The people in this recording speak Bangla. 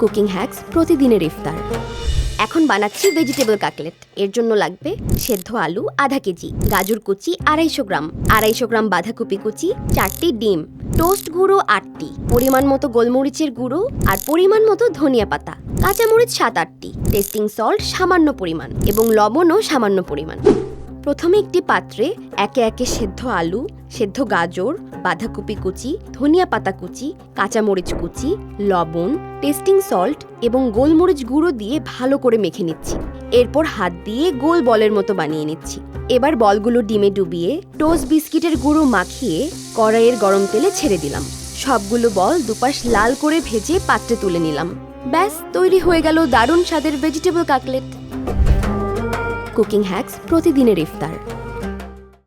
কুকিং হ্যাক্স প্রতিদিনের ইফতার। এখন বানাচ্ছি ভেজিটেবল কাটলেট। এর জন্য লাগবে সেদ্ধ আলু আধা কেজি, গাজর কুচি 250 গ্রাম, 250 গ্রাম বাঁধাকপি কুচি, 4টি ডিম, টোস্ট গুঁড়ো 8টি, পরিমাণ মতো গোলমরিচের গুঁড়ো আর পরিমাণ মতো ধনিয়া পাতা, কাঁচামরিচ 7-8টি, টেস্টিং সল্ট সামান্য পরিমাণ এবং লবণও সামান্য পরিমাণ। প্রথমে একটি পাত্রে একে একে সেদ্ধ আলু, সেদ্ধ গাজর, বাঁধাকপি কুচি, ধনিয়া পাতা কুচি, কাঁচামরিচ কুচি, লবণ, টেস্টিং সল্ট এবং গোলমরিচ গুঁড়ো দিয়ে ভালো করে মেখে নিচ্ছি। এরপর হাত দিয়ে গোল বলের মতো বানিয়ে নিচ্ছি। এবার বলগুলো ডিমে ডুবিয়ে টোস্ট বিস্কিটের গুঁড়ো মাখিয়ে কড়াইয়ের গরম তেলে ছেড়ে দিলাম। সবগুলো বল দুপাশ লাল করে ভেজে পাত্রে তুলে নিলাম। ব্যাস, তৈরি হয়ে গেল দারুণ স্বাদের ভেজিটেবল কাটলেট। কুকিং হ্যাক্স প্রতিদিনের ইফতার।